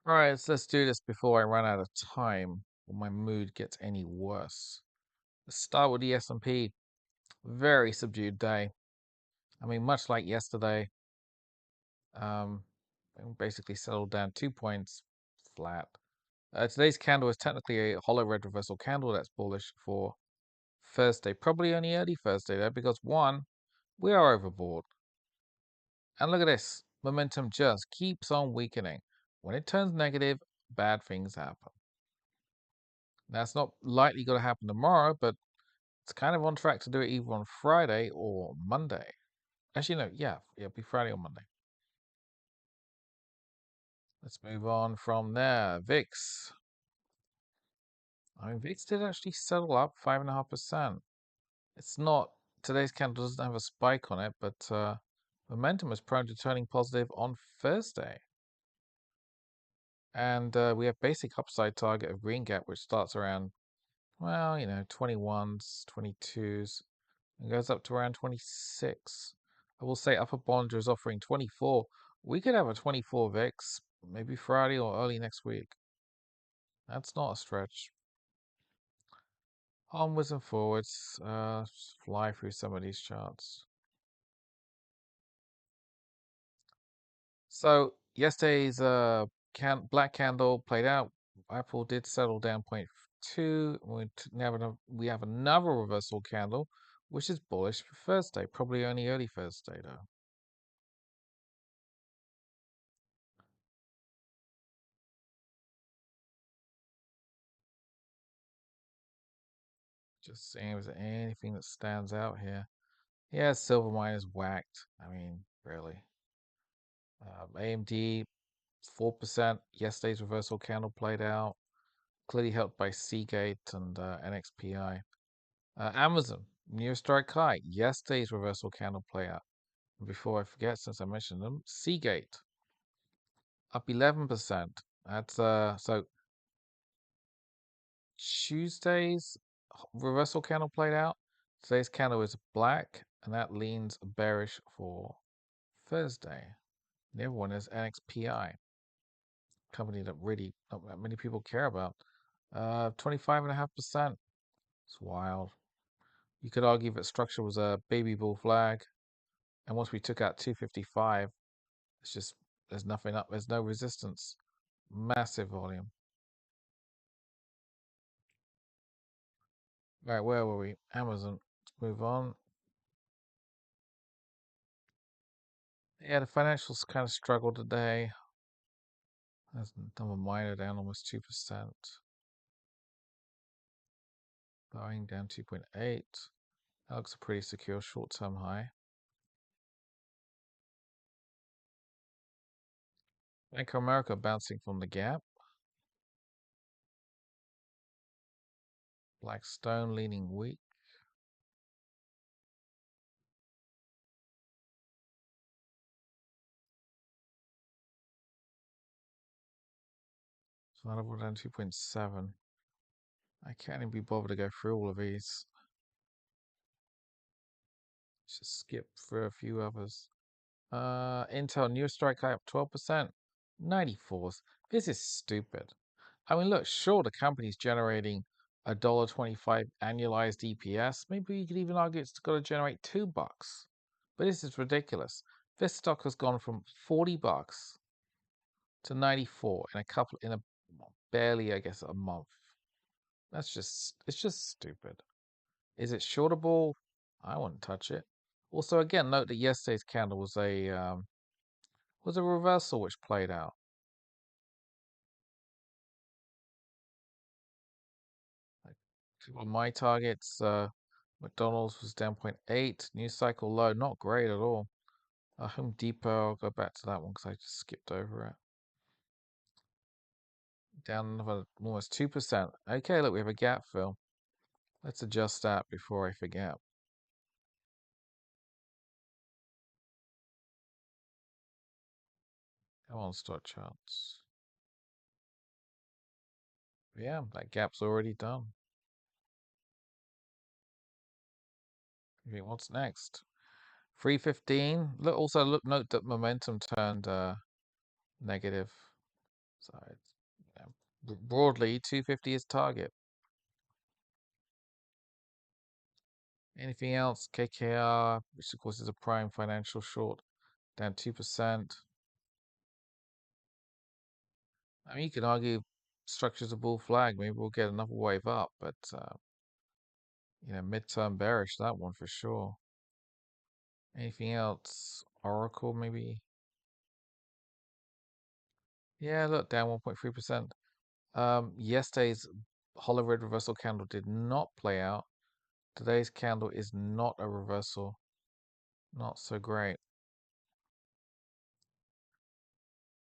All right, so let's do this before I run out of time or my mood gets any worse. Let's start with the S&P. Very subdued day. I mean, much like yesterday, um, basically settled down 2 points flat. Today's candle is technically a hollow red reversal candle that's bullish for Thursday. Probably only early Thursday though, because one, we are overbought. And look at this. Momentum just keeps on weakening. When it turns negative, bad things happen. That's not likely going to happen tomorrow, but it's kind of on track to do it either on Friday or Monday. Actually, no, yeah, it'll be Friday or Monday. Let's move on from there. VIX. I mean, VIX did actually settle up 5.5%. It's not, today's candle doesn't have a spike on it, but momentum is prone to turning positive on Thursday. And we have basic upside target of green gap, which starts around, well, 21s, 22s, and goes up to around 26. I will say Upper Bollinger is offering 24. We could have a 24 VIX, maybe Friday or early next week. That's not a stretch. Onwards and forwards. Fly through some of these charts. So yesterday's black candle played out. Apple did settle down 0.2. We have another reversal candle, which is bullish for Thursday. Probably only early Thursday though. Just seeing if there's anything that stands out here. Yeah, silver mine is whacked. I mean, really. AMD 4%. Yesterday's reversal candle played out. Clearly helped by Seagate and NXPI. Amazon, near strike high. Yesterday's reversal candle play out. And before I forget, since I mentioned them, Seagate up 11%. That's so Tuesday's reversal candle played out. Today's candle is black, and that leans bearish for Thursday. The other one is NXPI, company that really not that many people care about. 25.5%. It's wild. You could argue that structure was a baby bull flag, and once we took out 255, it's just there's nothing up. There's no resistance. Massive volume. Right, where were we? Amazon. Let's move on. Yeah, the financials kind of struggled today. There's another minor down almost 2%. Boeing down 2.8. That looks a pretty secure short-term high. Bank of America bouncing from the gap. Blackstone leaning weak. Survivable down 2.7. I can't even be bothered to go through all of these. Let's just skip through a few others. Intel new strike high up 12%. 94s. This is stupid. I mean, look, sure, the company's generating $1.25 annualized EPS. Maybe you could even argue it's got to generate $2. But this is ridiculous. This stock has gone from $40 to 94 in a barely, I guess, a month. It's just stupid. Is it shortable? I wouldn't touch it. Also, again, note that yesterday's candle was a reversal which played out. Like, my targets, McDonald's was down 0.8, news cycle low, not great at all. Home Depot, I'll go back to that one because I just skipped over it. Down another almost 2%. Okay, look, we have a gap fill. Let's adjust that before I forget. Come on, stock charts. Yeah, that gap's already done. Okay, what's next? 315. Look, also note that momentum turned negative. So it's, broadly 250 is target. Anything else? KKR, which of course is a prime financial short, down 2%. I mean, you could argue structure's a bull flag. Maybe we'll get another wave up, but midterm bearish that one for sure. Anything else? Oracle maybe. Yeah, look, down 1.3%. Yesterday's hollow red reversal candle did not play out. Today's candle is not a reversal. Not so great.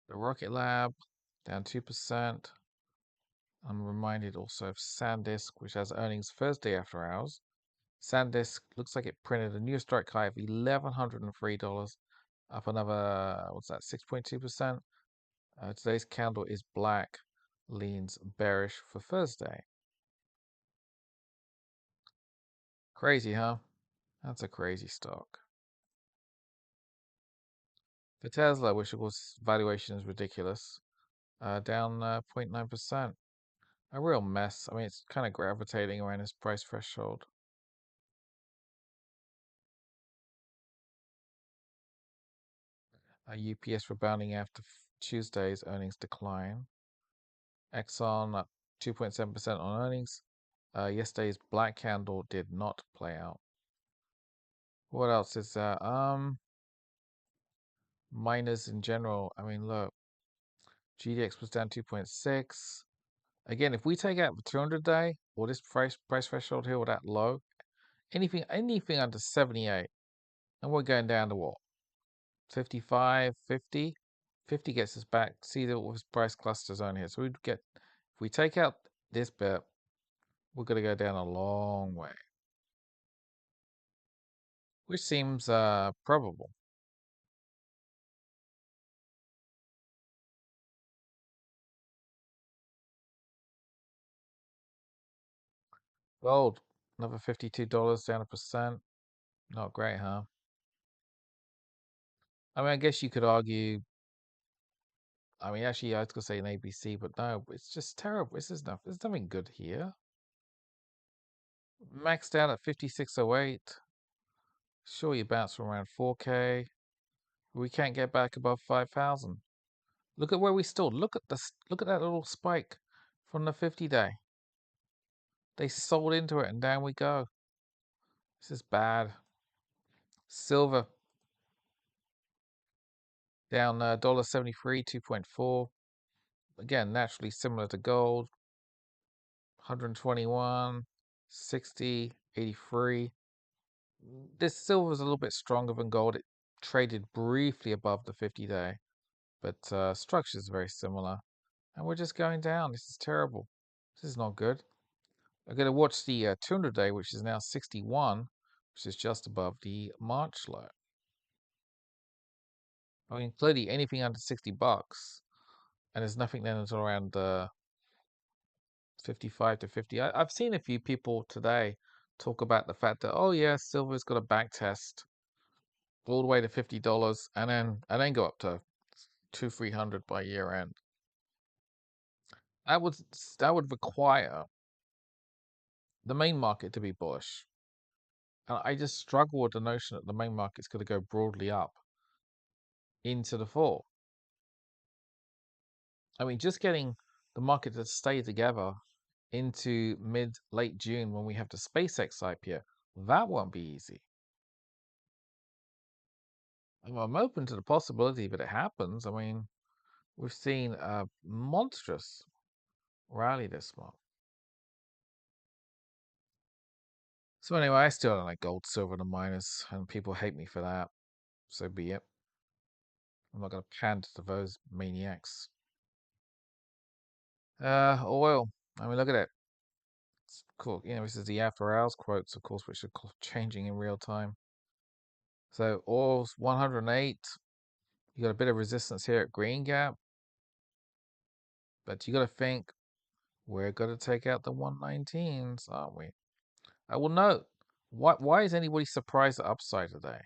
The Rocket Lab down 2%. I'm reminded also of SanDisk, which has earnings Thursday after hours. SanDisk looks like it printed a new strike high of $1,103, up another, what's that, 6.2%. Today's candle is black, leans bearish for Thursday. Crazy, huh? That's a crazy stock. For Tesla, which of course valuation is ridiculous, down 0.9%. A real mess. I mean, it's kind of gravitating around its price threshold. UPS rebounding after Tuesday's earnings decline. Exxon up 2.7% on earnings. Yesterday's black candle did not play out. What else is that? Miners in general. I mean, look, GDX was down 2.6. Again, if we take out the 200-day or this price threshold here or that low, anything under 78, and we're going down to what? 55, 50? 50 gets us back. See the price cluster zone here. So we'd get, if we take out this bit, we're going to go down a long way, which seems probable. Gold, another $52 down 1%. Not great, huh? I mean, I guess you could argue. I mean, actually, I was gonna say an ABC, but no, it's just terrible. There's nothing good here. Maxed out at 5608. Sure, you bounce from around 4K. We can't get back above 5,000. Look at where we stood. Look at that little spike from the 50-day. They sold into it, and down we go. This is bad. Silver down $1.73, 2.4. Again, naturally similar to gold. 121, 60, 83. This silver is a little bit stronger than gold. It traded briefly above the 50-day, but structure is very similar. And we're just going down. This is terrible. This is not good. I'm going to watch the 200-day, which is now 61, which is just above the March low. I mean, clearly anything under $60, and there's nothing then until around 55 to 50. I've seen a few people today talk about the fact that, oh yeah, silver's got a back test all the way to $50 and then go up to 200-300 by year end. That would require the main market to be bullish. And I just struggle with the notion that the main market's going to go broadly up into the fall. I mean, just getting the market to stay together into late June when we have the SpaceX IPO, that won't be easy. I'm open to the possibility that it happens. I mean, we've seen a monstrous rally this month. So anyway, I still don't like gold, silver, and miners, and people hate me for that. So be it. I'm not going to pander to those maniacs. Oil. I mean, look at it. It's cool. This is the after hours quotes, of course, which are changing in real time. So oil's 108. You got a bit of resistance here at Green Gap, but you got to think we're going to take out the 119s, aren't we? I will note. Why is anybody surprised at upside today?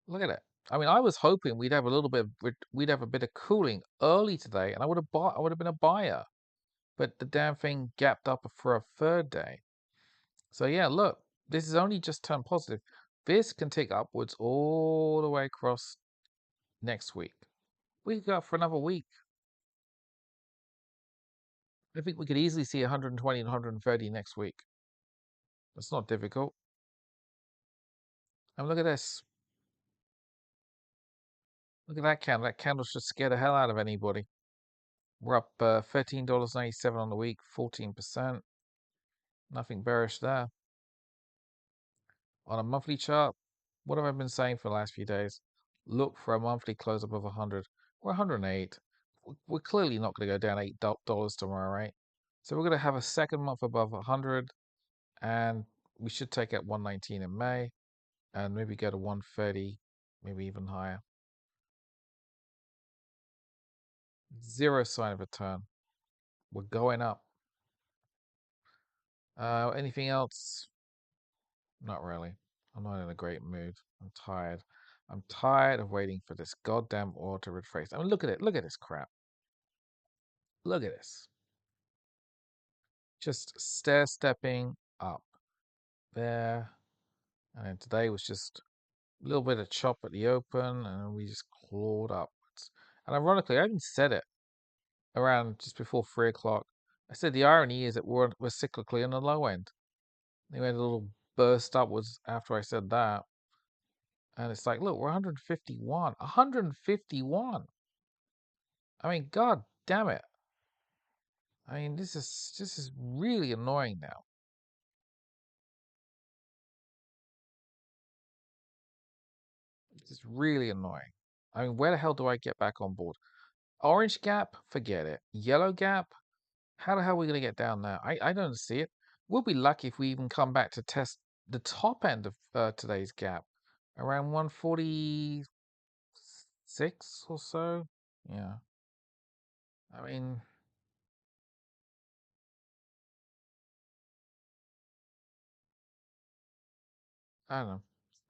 Look at it. I mean, I was hoping we'd have a little bit we'd have a bit of cooling early today, and I would have been a buyer. But the damn thing gapped up for a third day. So yeah, look, this is only just turned positive. This can take upwards all the way across next week. We could go for another week. I think we could easily see 120 and 130 next week. That's not difficult. And look at this. Look at that candle. That candle should scare the hell out of anybody. We're up $13.97 on the week, 14%. Nothing bearish there. On a monthly chart, what have I been saying for the last few days? Look for a monthly close above 100. We're 108. We're clearly not going to go down $8 tomorrow, right? So we're going to have a second month above 100, and we should take out 119 in May, and maybe go to 130, maybe even higher. Zero sign of a turn. We're going up. Anything else? Not really. I'm not in a great mood. I'm tired. I'm tired of waiting for this goddamn oil to retrace. I mean, look at it. Look at this crap. Look at this. Just stair-stepping up there. And then today was just a little bit of chop at the open, and we just clawed upwards. And ironically, I even said it around just before 3 o'clock. I said the irony is that we're cyclically on the low end. They made a little burst upwards after I said that. And it's like, look, we're 151. 151. I mean, god damn it. I mean, this is really annoying now. This is really annoying. I mean, where the hell do I get back on board? Orange gap, forget it. Yellow gap, how the hell are we going to get down there? I don't see it. We'll be lucky if we even come back to test the top end of today's gap, around 146 or so. Yeah. I mean, I don't know.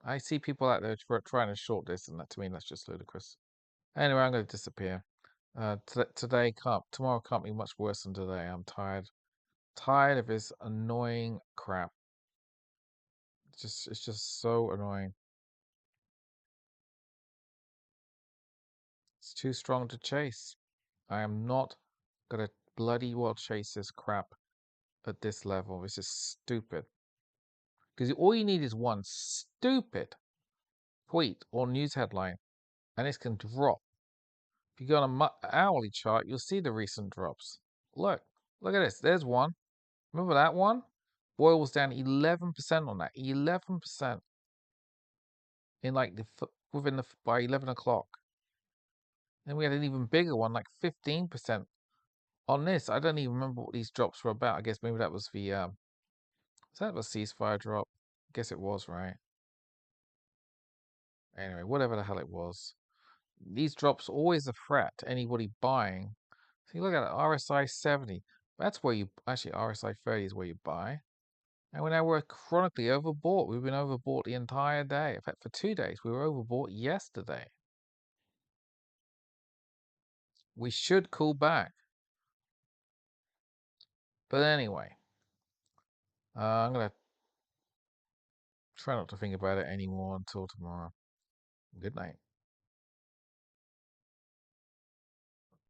I see people out there trying to short this, and that to me, that's just ludicrous. Anyway, I'm going to disappear. Tomorrow can't be much worse than today. I'm tired. Tired of this annoying crap. It's just so annoying. It's too strong to chase. I am not gonna bloody well chase this crap at this level. This is stupid. Because all you need is one stupid tweet or news headline, and it can drop. If you go on an hourly chart, you'll see the recent drops. Look, look at this. There's one. Remember that one? Oil was down 11% on that. 11% in like by 11 o'clock. Then we had an even bigger one, like 15% on this. I don't even remember what these drops were about. I guess maybe that was the was that a ceasefire drop? I guess it was, right? Anyway, whatever the hell it was. These drops always a threat to anybody buying. See, look at it, RSI 70. That's where you actually RSI 30 is where you buy. And we're chronically overbought. We've been overbought the entire day. In fact, for 2 days, we were overbought yesterday. We should cool back. But anyway, I'm going to try not to think about it anymore until tomorrow. Good night.